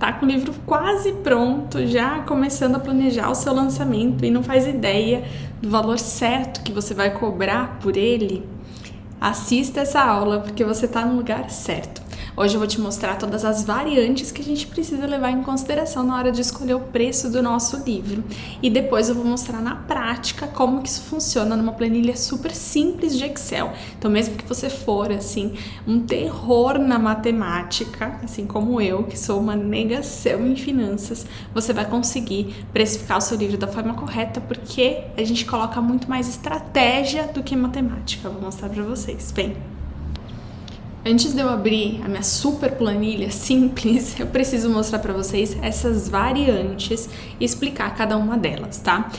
tá com o livro quase pronto, já começando a planejar o seu lançamento e não faz ideia do valor certo que você vai cobrar por ele, assista essa aula porque você tá no lugar certo. Hoje eu vou te mostrar todas as variantes que a gente precisa levar em consideração na hora de escolher o preço do nosso livro. E depois eu vou mostrar na prática como que isso funciona numa planilha super simples de Excel. Então mesmo que você for, assim, um terror na matemática, assim como eu, que sou uma negação em finanças, você vai conseguir precificar o seu livro da forma correta, porque a gente coloca muito mais estratégia do que matemática. Eu vou mostrar pra vocês. Vem! Antes de eu abrir a minha super planilha simples, eu preciso mostrar para vocês essas variantes e explicar cada uma delas, tá?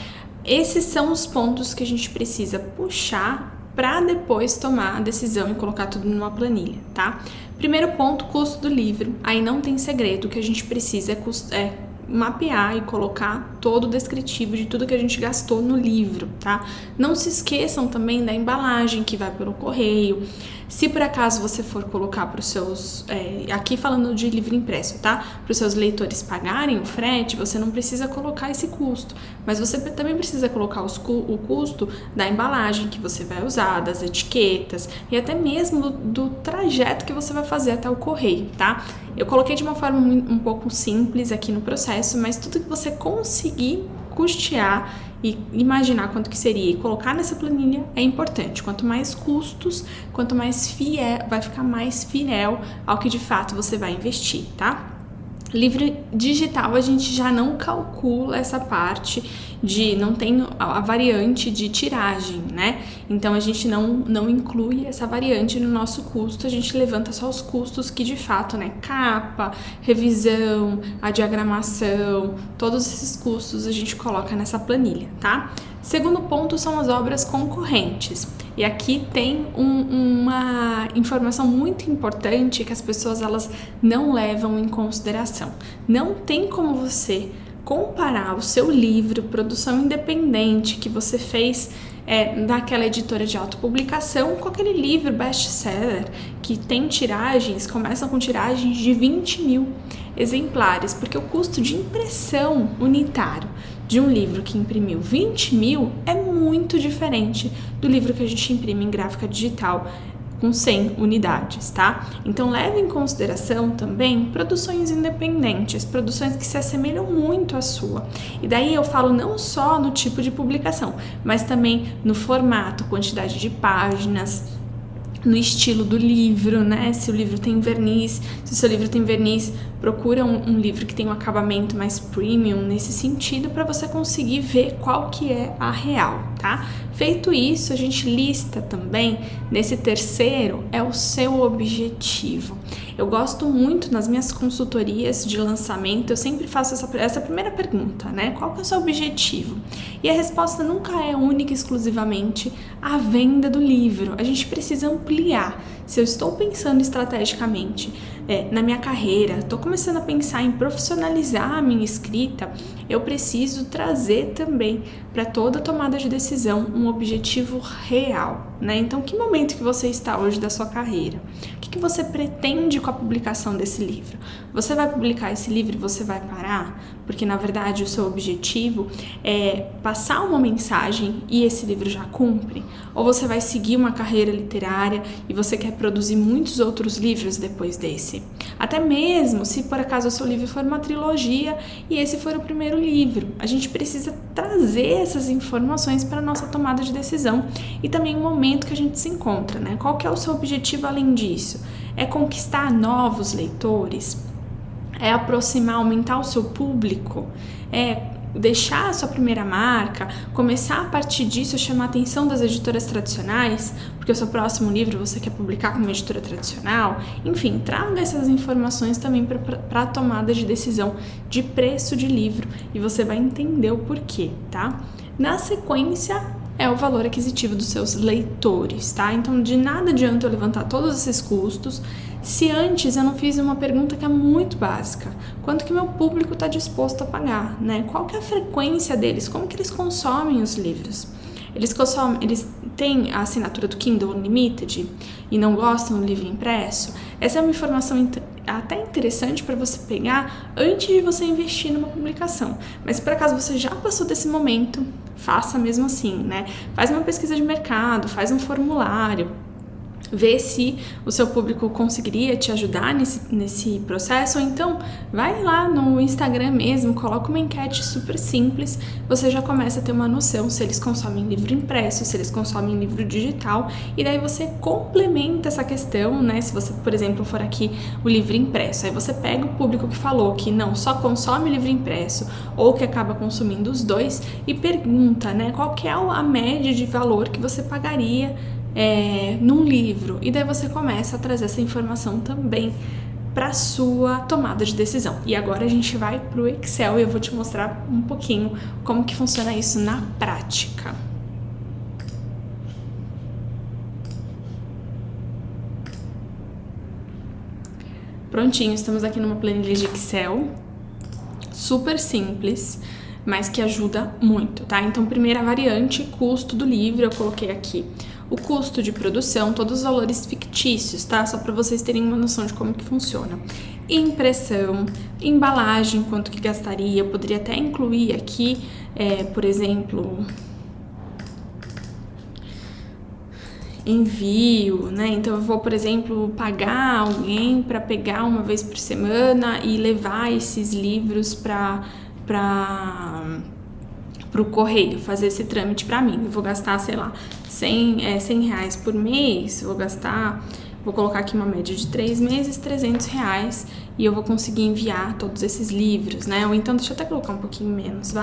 Esses são os pontos que a gente precisa puxar para depois tomar a decisão e colocar tudo numa planilha, tá? Primeiro ponto, custo do livro. Aí não tem segredo, o que a gente precisa é mapear e colocar todo o descritivo de tudo que a gente gastou no livro, tá? Não se esqueçam também da embalagem que vai pelo correio. Se por acaso você for colocar para os seus, aqui falando de livro impresso, tá? Para os seus leitores pagarem o frete, você não precisa colocar esse custo, mas você também precisa colocar o custo da embalagem que você vai usar, das etiquetas e até mesmo do trajeto que você vai fazer até o correio, tá? Eu coloquei de uma forma um pouco simples aqui no processo, mas tudo que você conseguir custear e imaginar quanto que seria e colocar nessa planilha é importante. Quanto mais custos, quanto mais fiel, vai ficar mais fiel ao que de fato você vai investir, tá? Livro digital a gente já não calcula essa parte de, não tem a variante de tiragem, né? Então a gente não inclui essa variante no nosso custo, a gente levanta só os custos que de fato, né? Capa, revisão, a diagramação, todos esses custos a gente coloca nessa planilha, tá? Segundo ponto são as obras concorrentes. E aqui tem uma informação muito importante que as pessoas elas não levam em consideração. Não tem como você comparar o seu livro, produção independente que você fez daquela editora de autopublicação com aquele livro best-seller que tem tiragens, começam com tiragens de 20 mil exemplares, porque o custo de impressão unitário de um livro que imprimiu 20 mil é muito diferente do livro que a gente imprime em gráfica digital com 100 unidades, tá? Então leve em consideração também produções independentes, produções que se assemelham muito à sua. E daí eu falo não só no tipo de publicação, mas também no formato, quantidade de páginas, no estilo do livro, né? Se o livro tem verniz, se o seu livro tem verniz, procura um livro que tem um acabamento mais premium nesse sentido para você conseguir ver qual que é a real, tá? Feito isso, a gente lista também, nesse terceiro, é o seu objetivo. Eu gosto muito nas minhas consultorias de lançamento, eu sempre faço essa primeira pergunta, né? Qual que é o seu objetivo? E a resposta nunca é única e exclusivamente a venda do livro. A gente precisa ampliar. Se eu estou pensando estrategicamente na minha carreira, estou começando a pensar em profissionalizar a minha escrita, eu preciso trazer também para toda tomada de decisão um objetivo real, né? Então, que momento que você está hoje da sua carreira? O que você pretende com a publicação desse livro? Você vai publicar esse livro e você vai parar? Porque, na verdade, o seu objetivo é passar uma mensagem e esse livro já cumpre? Ou você vai seguir uma carreira literária e você quer produzir muitos outros livros depois desse? Até mesmo se por acaso o seu livro for uma trilogia e esse for o primeiro livro, a gente precisa trazer essas informações para a nossa tomada de decisão e também o momento que a gente se encontra, né? Qual que é o seu objetivo além disso? É conquistar novos leitores? É aproximar, aumentar o seu público? É deixar a sua primeira marca, começar a partir disso a chamar a atenção das editoras tradicionais, porque o seu próximo livro você quer publicar com uma editora tradicional? Enfim, traga essas informações também para a tomada de decisão de preço de livro e você vai entender o porquê, tá? Na sequência, é o valor aquisitivo dos seus leitores, tá? Então, de nada adianta eu levantar todos esses custos se antes eu não fiz uma pergunta que é muito básica. Quanto que meu público está disposto a pagar, né? Qual que é a frequência deles? Como que eles consomem os livros? Eles têm a assinatura do Kindle Unlimited e não gostam do livro impresso? Essa é uma informação até interessante para você pegar antes de você investir numa publicação. Mas por acaso você já passou desse momento, faça mesmo assim, né? Faz uma pesquisa de mercado, faz um formulário, vê se o seu público conseguiria te ajudar nesse processo, ou então vai lá no Instagram mesmo, coloca uma enquete super simples, você já começa a ter uma noção se eles consomem livro impresso, se eles consomem livro digital, e daí você complementa essa questão, né? Se você, por exemplo, for aqui o livro impresso, aí você pega o público que falou que não só consome livro impresso ou que acaba consumindo os dois e pergunta, né, qual que é a média de valor que você pagaria num livro, e daí você começa a trazer essa informação também para sua tomada de decisão. E agora a gente vai para o Excel e eu vou te mostrar um pouquinho como que funciona isso na prática. Prontinho, estamos aqui numa planilha de Excel, super simples, mas que ajuda muito, tá? Então, primeira variante, custo do livro, eu coloquei aqui o custo de produção, todos os valores fictícios, tá? Só para vocês terem uma noção de como que funciona. Impressão, embalagem, quanto que gastaria, eu poderia até incluir aqui, por exemplo, envio, né? Então eu vou, por exemplo, pagar alguém para pegar uma vez por semana e levar esses livros para o correio, fazer esse trâmite para mim. Eu vou gastar, sei lá, 100 reais por mês, vou colocar aqui uma média de 3 meses, 300 reais, e eu vou conseguir enviar todos esses livros, né? Ou então, deixa eu até colocar um pouquinho menos,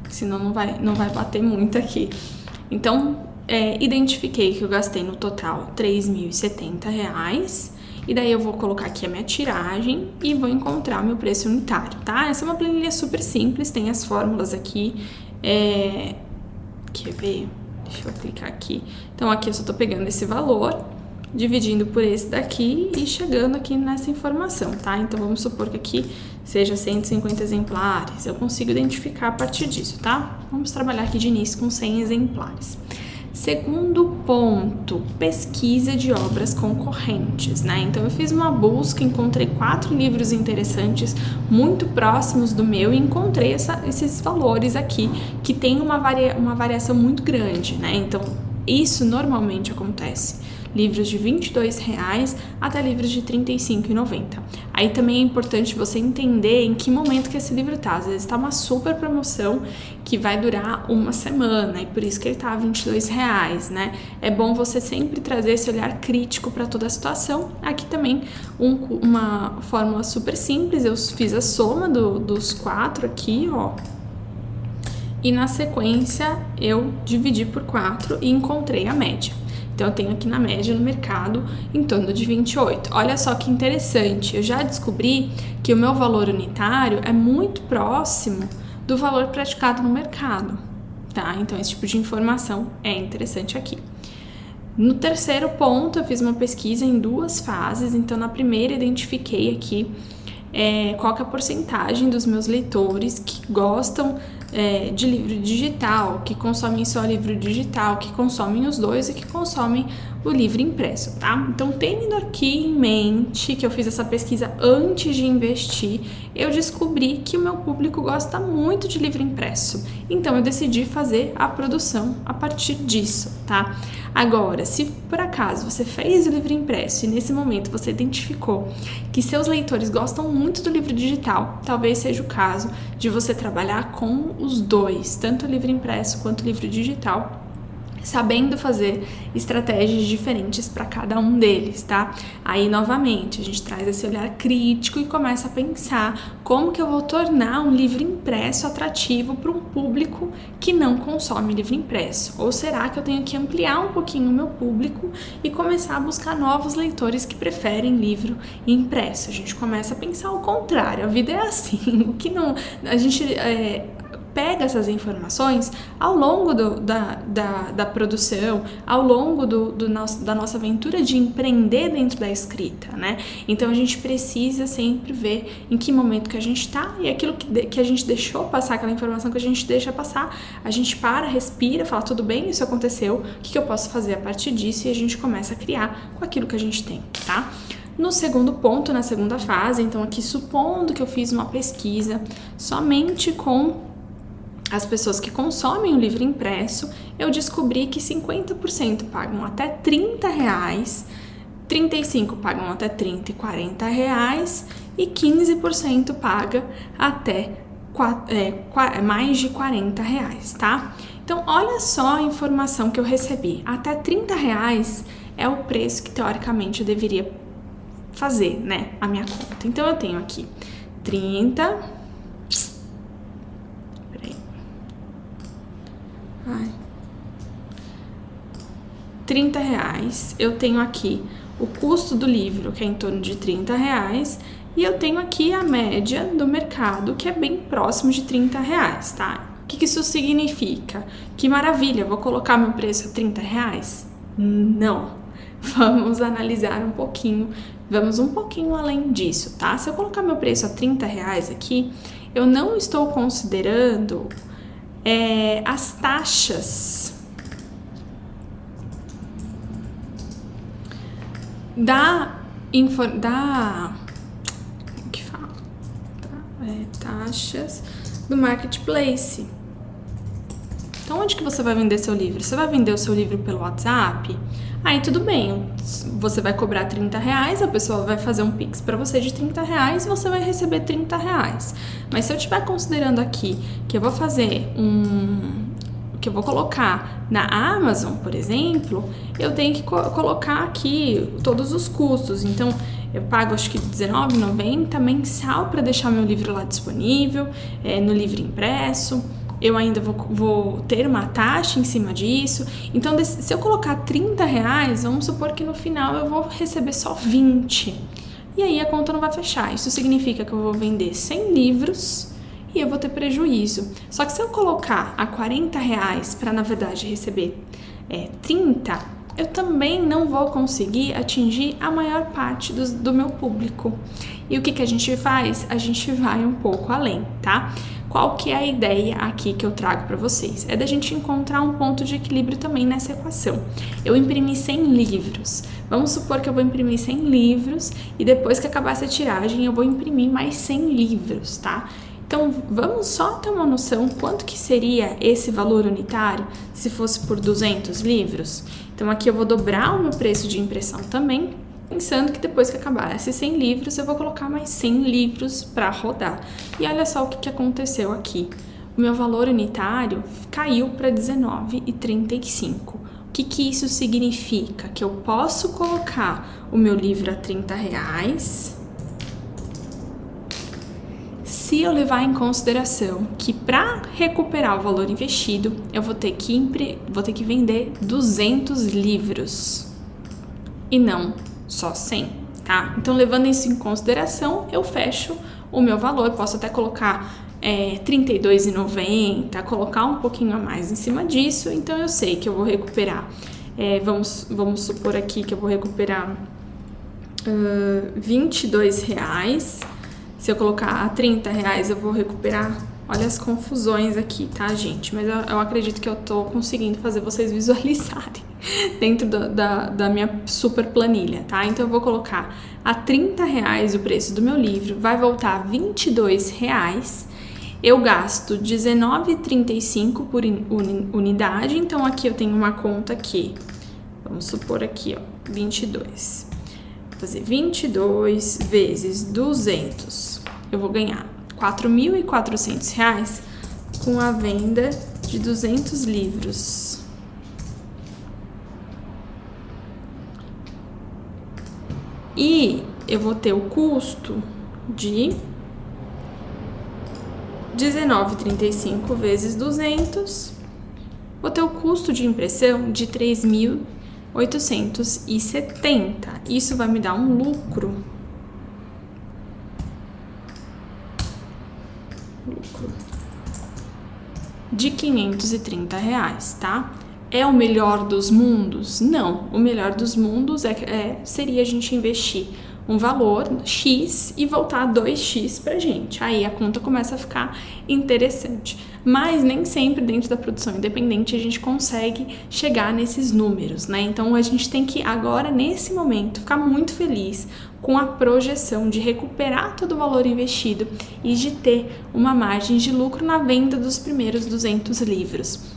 senão não vai bater muito aqui. Então, identifiquei que eu gastei no total R$3.070, e daí eu vou colocar aqui a minha tiragem e vou encontrar meu preço unitário, tá? Essa é uma planilha super simples, tem as fórmulas aqui, quer ver? Deixa eu clicar aqui. Então aqui eu só tô pegando esse valor, dividindo por esse daqui e chegando aqui nessa informação, tá? Então vamos supor que aqui seja 150 exemplares, eu consigo identificar a partir disso, tá? Vamos trabalhar aqui de início com 100 exemplares. Segundo ponto, pesquisa de obras concorrentes, né? Então eu fiz uma busca, encontrei 4 livros interessantes muito próximos do meu e encontrei esses valores aqui que tem uma variação muito grande, né? Então isso normalmente acontece. Livros de R$22 até livros de R$35,90. Aí também é importante você entender em que momento que esse livro tá. Às vezes tá uma super promoção que vai durar uma semana e por isso que ele tá R$22, né? É bom você sempre trazer esse olhar crítico para toda a situação. Aqui também uma fórmula super simples, eu fiz a soma dos 4 aqui, ó. E na sequência eu dividi por 4 e encontrei a média. Então, eu tenho aqui na média no mercado em torno de 28. Olha só que interessante, eu já descobri que o meu valor unitário é muito próximo do valor praticado no mercado, tá? Então, esse tipo de informação é interessante aqui. No terceiro ponto, eu fiz uma pesquisa em 2 fases. Então, na primeira, identifiquei aqui qual que é a porcentagem dos meus leitores que gostam de livro digital, que consomem só livro digital, que consomem os dois e que consomem o livro impresso, tá? Então, tendo aqui em mente que eu fiz essa pesquisa antes de investir, eu descobri que o meu público gosta muito de livro impresso. Então, eu decidi fazer a produção a partir disso, tá? Agora, se por acaso você fez o livro impresso e nesse momento você identificou que seus leitores gostam muito do livro digital, talvez seja o caso de você trabalhar com os dois, tanto o livro impresso quanto o livro digital, sabendo fazer estratégias diferentes para cada um deles, tá? Aí, novamente, a gente traz esse olhar crítico e começa a pensar como que eu vou tornar um livro impresso atrativo para um público que não consome livro impresso? Ou será que eu tenho que ampliar um pouquinho o meu público e começar a buscar novos leitores que preferem livro impresso? A gente começa a pensar o contrário, a vida é assim, o que não... A gente... pega essas informações ao longo da produção, ao longo da nossa aventura de empreender dentro da escrita, né? Então a gente precisa sempre ver em que momento que a gente tá e aquilo que a gente deixou passar, aquela informação que a gente deixa passar, a gente para, respira, fala, tudo bem, isso aconteceu, o que eu posso fazer a partir disso? E a gente começa a criar com aquilo que a gente tem, tá? No segundo ponto, na segunda fase, então aqui supondo que eu fiz uma pesquisa somente com as pessoas que consomem o livro impresso, eu descobri que 50% pagam até R$30, 35% pagam até R$30 e R$40 e 15% paga até mais de R$40, tá? Então, olha só a informação que eu recebi. Até R$30 é o preço que, teoricamente, eu deveria fazer, né, a minha conta. Então, eu tenho aqui 30... Peraí. R$30. Eu tenho aqui o custo do livro, que é em torno de R$30, e eu tenho aqui a média do mercado, que é bem próximo de R$30, tá? O que isso significa? Que maravilha, vou colocar meu preço a R$30? Não. Vamos analisar um pouquinho, vamos um pouquinho além disso, tá? Se eu colocar meu preço a R$30 aqui, eu não estou considerando as taxas taxas do marketplace. Então, onde que você vai vender seu livro? Você vai vender o seu livro pelo WhatsApp? Aí tudo bem, você vai cobrar R$30, a pessoa vai fazer um Pix para você de R$30 e você vai receber R$30. Mas se eu estiver considerando aqui que eu vou fazer que eu vou colocar na Amazon, por exemplo, eu tenho que colocar aqui todos os custos. Então, eu pago acho que R$19,90 mensal para deixar meu livro lá disponível, no livro impresso. Eu ainda vou ter uma taxa em cima disso. Então, se eu colocar R$30, vamos supor que no final eu vou receber só 20. E aí a conta não vai fechar. Isso significa que eu vou vender 100 livros e eu vou ter prejuízo. Só que se eu colocar a R$40 para, na verdade, receber 30, eu também não vou conseguir atingir a maior parte do meu público. E o que a gente faz? A gente vai um pouco além, tá? Qual que é a ideia aqui que eu trago para vocês? É da gente encontrar um ponto de equilíbrio também nessa equação. Eu imprimi 100 livros. Vamos supor que eu vou imprimir 100 livros e depois que acabar essa tiragem eu vou imprimir mais 100 livros, tá? Então, vamos só ter uma noção quanto que seria esse valor unitário se fosse por 200 livros? Então, aqui eu vou dobrar o meu preço de impressão também, pensando que depois que acabar esses 100 livros, eu vou colocar mais 100 livros para rodar. E olha só o que aconteceu aqui. O meu valor unitário caiu para R$19,35. O que isso significa? Que eu posso colocar o meu livro a R$30 se eu levar em consideração que para recuperar o valor investido, eu vou ter que vender 200 livros e não só 100, tá? Então, levando isso em consideração, eu fecho o meu valor. Posso até colocar R$32,90, colocar um pouquinho a mais em cima disso. Então, eu sei que eu vou recuperar, vamos supor aqui que eu vou recuperar R$22. Se eu colocar a R$30, eu vou recuperar. Olha as confusões aqui, tá, gente? Mas eu acredito que eu tô conseguindo fazer vocês visualizarem dentro da minha super planilha, tá? Então, eu vou colocar a R$30 o preço do meu livro, vai voltar a R$22. Eu gasto R$19,35 por unidade, então aqui eu tenho uma conta aqui. Vamos supor aqui, ó, 22. Vou fazer 22 vezes 200. Eu vou ganhar R$4.400 com a venda de 200 livros. E eu vou ter o custo de R$19,35 vezes 200. Vou ter o custo de impressão de R$3.870. Isso vai me dar um lucro de R$530, tá? É o melhor dos mundos? Não. O melhor dos mundos seria a gente investir um valor X e voltar 2x pra gente. Aí a conta começa a ficar interessante. Mas nem sempre dentro da produção independente a gente consegue chegar nesses números, né? Então a gente tem que agora, nesse momento, ficar muito feliz com a projeção de recuperar todo o valor investido e de ter uma margem de lucro na venda dos primeiros 200 livros.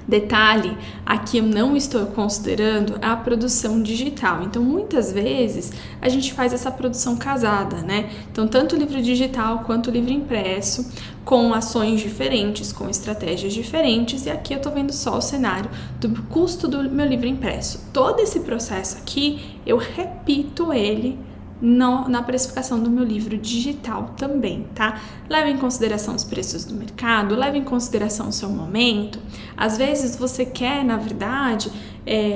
Detalhe, aqui eu não estou considerando a produção digital. Então, muitas vezes, a gente faz essa produção casada, né? Então, tanto o livro digital quanto o livro impresso, com ações diferentes, com estratégias diferentes. E aqui eu tô vendo só o cenário do custo do meu livro impresso. Todo esse processo aqui, eu repito ele na precificação do meu livro digital também, tá? Leve em consideração os preços do mercado, leve em consideração o seu momento. Às vezes você quer, na verdade,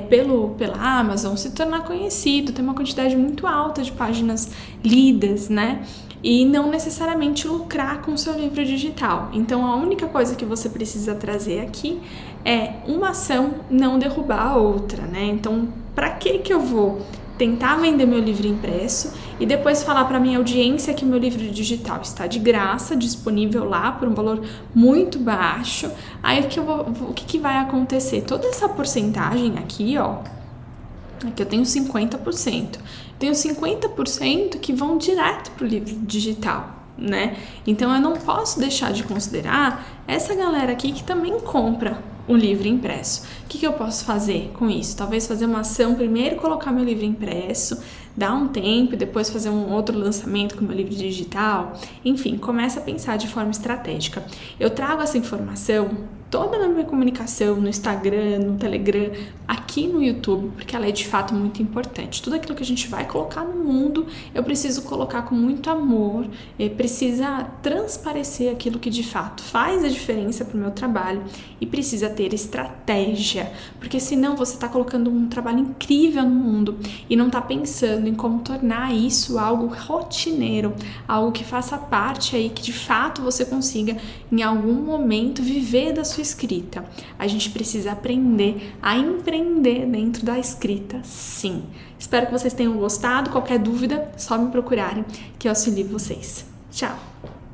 pela Amazon, se tornar conhecido, ter uma quantidade muito alta de páginas lidas, né? E não necessariamente lucrar com o seu livro digital. Então, a única coisa que você precisa trazer aqui é uma ação não derrubar a outra, né? Então, para que eu vou tentar vender meu livro impresso e depois falar para minha audiência que o meu livro digital está de graça, disponível lá por um valor muito baixo? Aí o que vai acontecer? Toda essa porcentagem aqui, ó, aqui eu tenho 50%. Tenho 50% que vão direto para o livro digital, né? Então eu não posso deixar de considerar essa galera aqui que também compra o livro impresso. O que eu posso fazer com isso? Talvez fazer uma ação, primeiro colocar meu livro impresso, dar um tempo e depois fazer um outro lançamento com meu livro digital. Enfim, começa a pensar de forma estratégica. Eu trago essa informação toda na minha comunicação, no Instagram, no Telegram, aqui no YouTube, porque ela é de fato muito importante. Tudo aquilo que a gente vai colocar no mundo, eu preciso colocar com muito amor, precisa transparecer aquilo que de fato faz a diferença para o meu trabalho e precisa ter estratégia, porque senão você está colocando um trabalho incrível no mundo e não está pensando em como tornar isso algo rotineiro, algo que faça parte aí, que de fato você consiga em algum momento viver da sua escrita. A gente precisa aprender a empreender dentro da escrita, sim. Espero que vocês tenham gostado. Qualquer dúvida, só me procurarem que eu auxilio vocês. Tchau!